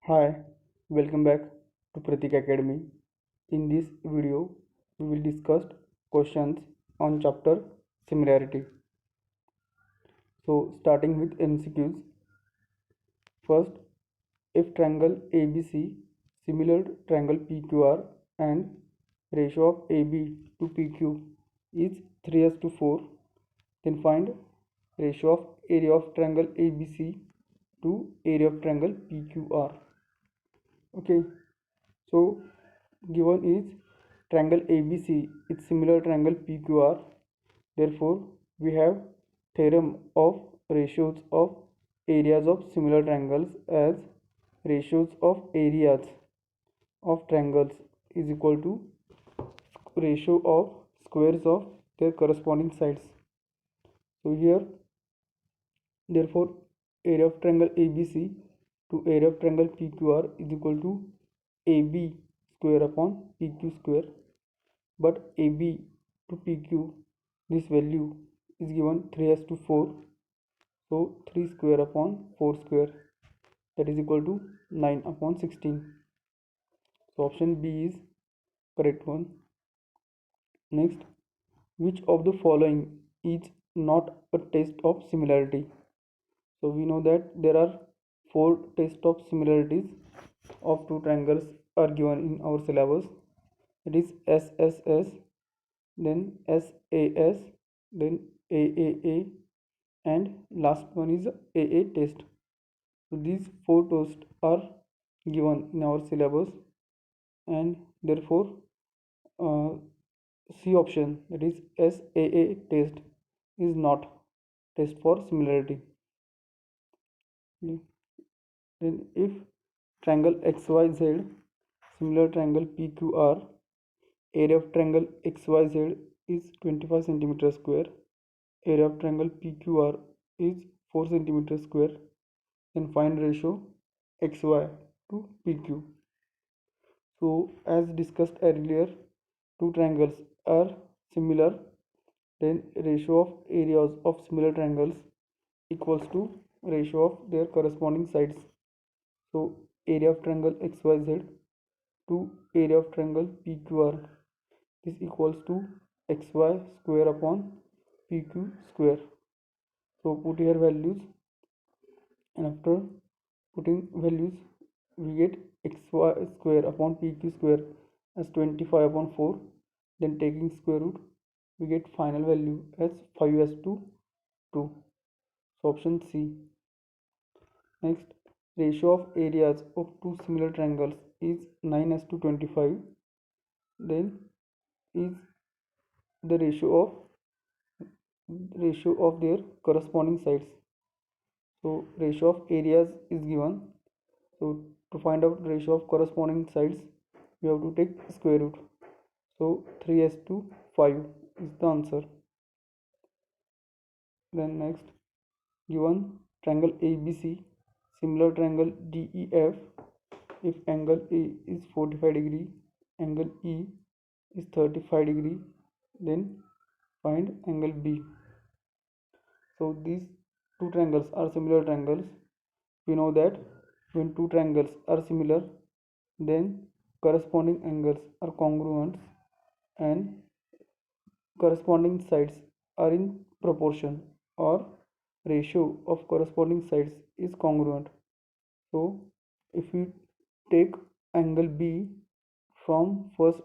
Hi, welcome back to Pratik Academy. In this video, we will discuss questions on chapter similarity. So, starting with MCQs. First, if triangle ABC similar to triangle PQR and ratio of AB to PQ is 3 to 4, then find ratio of area of triangle ABC to area of triangle PQR. Okay, so given is triangle ABC is similar triangle PQR. Therefore, we have theorem of ratios of areas of similar triangles as ratios of areas of triangles is equal to ratio of squares of their corresponding sides. So here, therefore, area of triangle ABC to area of triangle PQR is equal to AB square upon PQ square, but AB to PQ, this value is given 3 to 4, so 3 square upon 4 square, that is equal to 9 upon 16. So option B is correct one. Next, which of the following is not a test of similarity? So we know that there are 4 tests of similarities of two triangles are given in our syllabus. It is SSS, then SAS, then AAA, and last one is AA test. So these 4 tests are given in our syllabus, and therefore uh, C option, that is SAA test, is not test for similarity. Then if triangle XYZ similar triangle PQR, area of triangle XYZ is 25 centimeter square, area of triangle PQR is 4 centimeter square, then find ratio XY to PQ. So as discussed earlier, two triangles are similar, then ratio of areas of similar triangles equals to ratio of their corresponding sides. So area of triangle XYZ to area of triangle PQR is equals to XY square upon PQ square. So put here values, and after putting values we get XY square upon PQ square as 25 upon 4, then taking square root we get final value as 5 as to 2. So option C. Next, ratio of areas of two similar triangles is 9 as to 25, then is the ratio of their corresponding sides. So ratio of areas is given, so to find out ratio of corresponding sides we have to take square root. So 3 as to 5 is the answer. Then next, given triangle ABC similar triangle DEF, if angle A is 45 degree, angle E is 35 degree, then find angle B. So these two triangles are similar triangles. We know that when two triangles are similar, then corresponding angles are congruent and corresponding sides are in proportion, or ratio of corresponding sides is congruent. So if we take angle B from first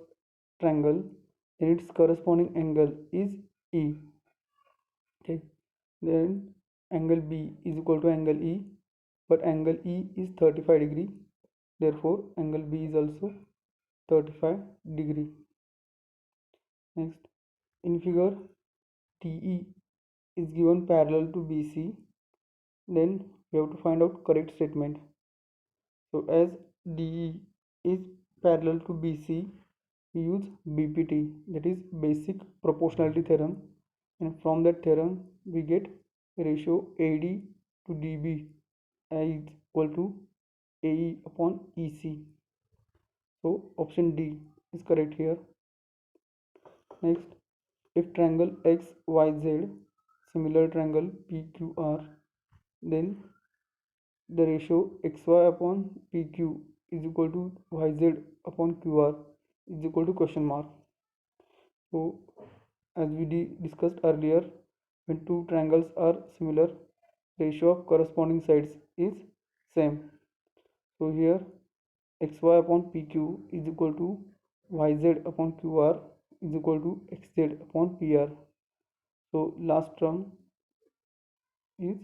triangle, then its corresponding angle is E. Okay, then angle B is equal to angle E, but angle E is 35 degree, therefore angle B is also 35 degree. Next, in figure DE is given parallel to BC, then we have to find out correct statement. So as DE is parallel to BC, we use BPT, that is basic proportionality theorem, and from that theorem we get ratio AD to DB is equal to AE upon EC. So option D is correct here. Next, if triangle XYZ similar triangle PQR, then the ratio xy upon pq is equal to yz upon qr is equal to question mark. So as we discussed earlier, when two triangles are similar, ratio of corresponding sides is same. So here xy upon pq is equal to yz upon qr is equal to xz upon pr. So last term is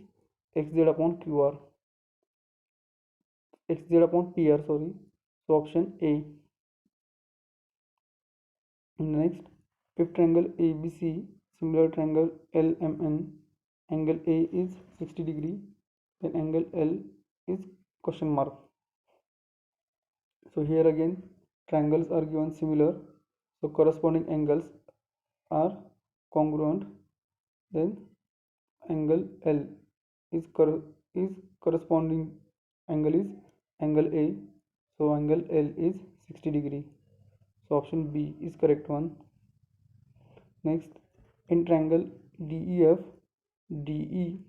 xz upon qr, xz upon pr, sorry. So option A. Next, if triangle ABC, similar triangle LMN, angle A is 60 degree, then angle L is question mark. So here again triangles are given similar, so corresponding angles are congruent, then angle L is corresponding angle is angle A, so angle L is 60 degree. So option B is correct one. Next, in triangle DEF, DE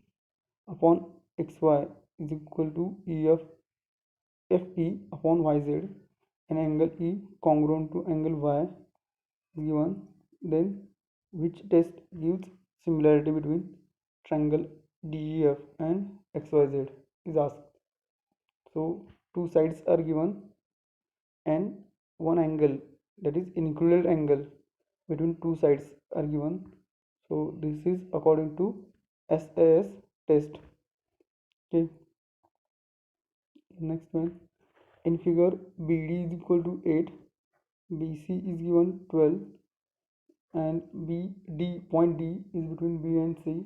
upon XY is equal to EF FE upon YZ, and angle E congruent to angle Y is given. Then which test gives similarity between triangle DEF and XYZ is asked. So two sides are given and one angle, that is included angle between two sides are given. So this is according to SAS test. Okay, next one, in figure BD is equal to 8, BC is given 12, and BD point D is between B and C.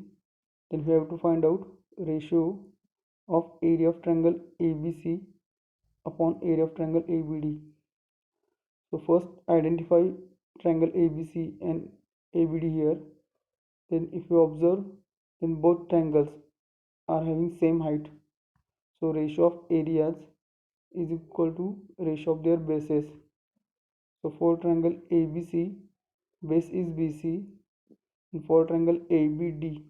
Then we have to find out ratio of area of triangle ABC upon area of triangle ABD. So first identify triangle ABC and ABD here. Then if you observe, then both triangles are having same height. So ratio of areas is equal to ratio of their bases. So for triangle ABC, base is BC, and for triangle ABD,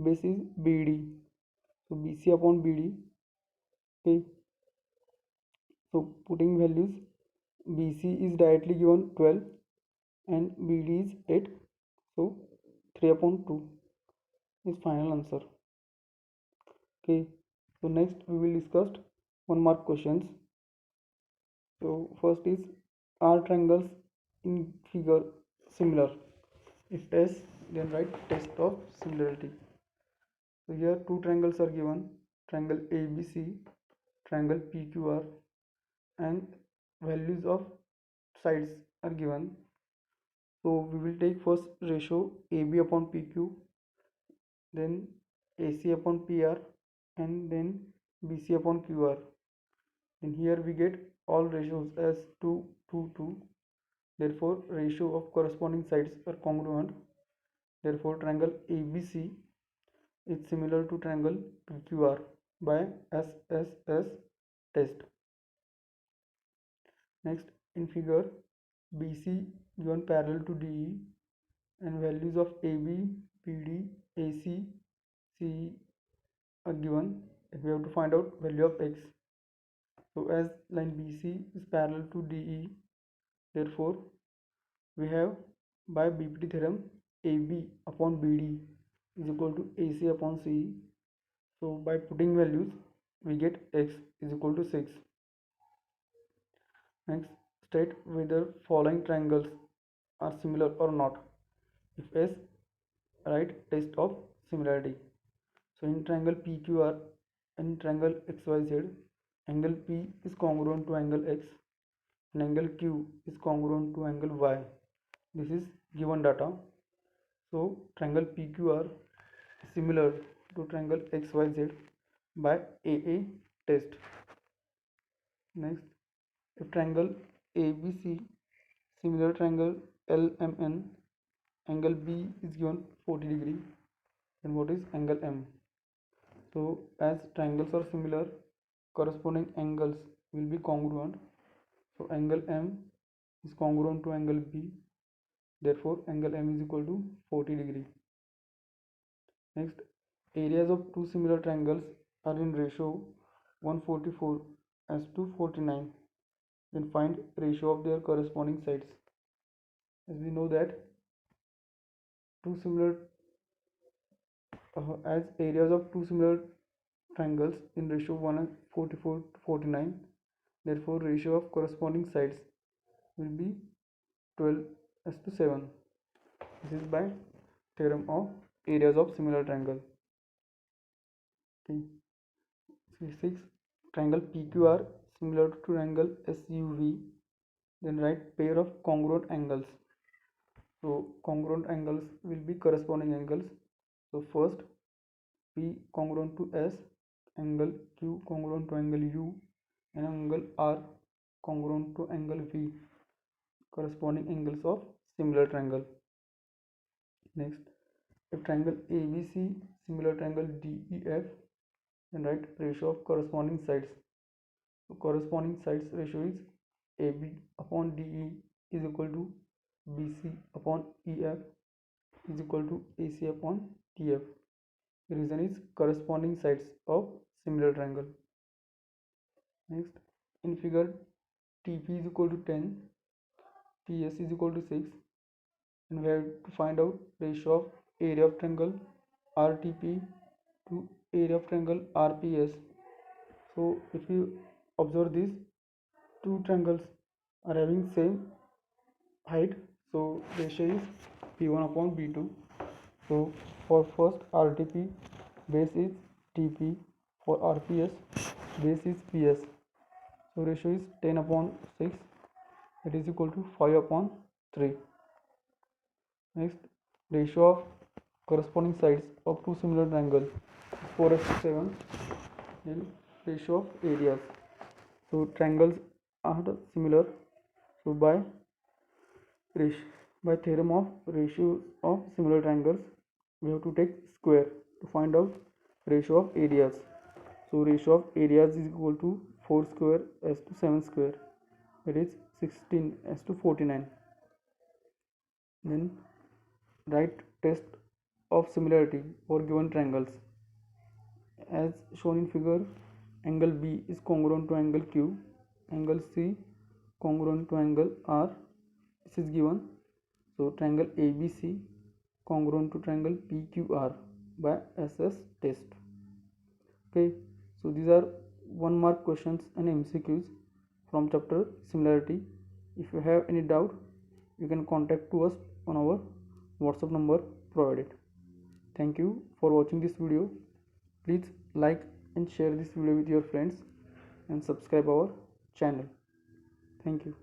base is BD. So BC upon BD. Okay. So putting values, BC is directly given 12 and BD is 8. So 3 upon 2 is final answer. Okay. So next we will discuss 1 mark questions. So first is, are triangles in figure similar? If yes, then write test of similarity. So here two triangles are given, triangle ABC, triangle PQR, and values of sides are given. So we will take first ratio AB upon PQ, then AC upon PR, and then BC upon QR. And here we get all ratios as 2, 2, 2. Therefore, ratio of corresponding sides are congruent. Therefore, triangle ABC is similar to triangle PQR by SSS test. Next, in figure, BC given parallel to DE, and values of AB, PD, AC, CE are given. We have to find out value of X. So as line BC is parallel to DE, therefore we have by BPT theorem AB upon BD is equal to AC upon CE. So by putting values we get X is equal to 6. Next, state whether following triangles are similar or not. If yes, write test of similarity. So in triangle PQR and triangle XYZ, angle P is congruent to angle X and angle Q is congruent to angle Y. This is given data. So triangle PQR is similar to triangle XYZ by AA test. Next, if triangle ABC, similar triangle LMN, angle B is given 40 degree, then what is angle M? So as triangles are similar, corresponding angles will be congruent. So angle M is congruent to angle B, therefore angle M is equal to 40 degree. Next, areas of two similar triangles are in ratio 144 as to 49. Then find ratio of their corresponding sides. As we know that two similar as areas of two similar triangles in ratio 144 to 49, therefore ratio of corresponding sides will be 12 as to 7. This is by theorem of areas of similar triangle. Okay. 6. Triangle PQR similar to triangle SUV. Then write pair of congruent angles. So congruent angles will be corresponding angles. So first P congruent to S, angle Q congruent to angle U, and angle R congruent to angle V, corresponding angles of similar triangle. Next, if triangle ABC similar triangle DEF, then write ratio of corresponding sides. So corresponding sides ratio is AB upon DE is equal to BC upon EF is equal to AC upon TF. The reason is corresponding sides of similar triangle. Next, in figure TP is equal to 10, TS is equal to 6, and we have to find out ratio of area of triangle RTP to area of triangle RPS. So if you observe these two triangles are having same height, so ratio is P1 upon B2. So for first RTP, base is TP, for RPS base is PS. So ratio is 10 upon 6, that is equal to 5 upon 3. Next, ratio of corresponding sides of two similar triangles 4:7. Then ratio of areas. So triangles are similar. So by theorem of ratio of similar triangles, we have to take square to find out ratio of areas. So ratio of areas is equal to 4 square as to 7 square, that is 16 as to 49. Then write test of similarity for given triangles. As shown in figure, angle B is congruent to angle Q, angle C congruent to angle R. This is given. So triangle ABC congruent to triangle PQR by SS test. Okay, so these are 1-mark questions and MCQs from chapter similarity. If you have any doubt, you can contact to us on our WhatsApp number provided. Thank you for watching this video. Please like and share this video with your friends and subscribe our channel. Thank you.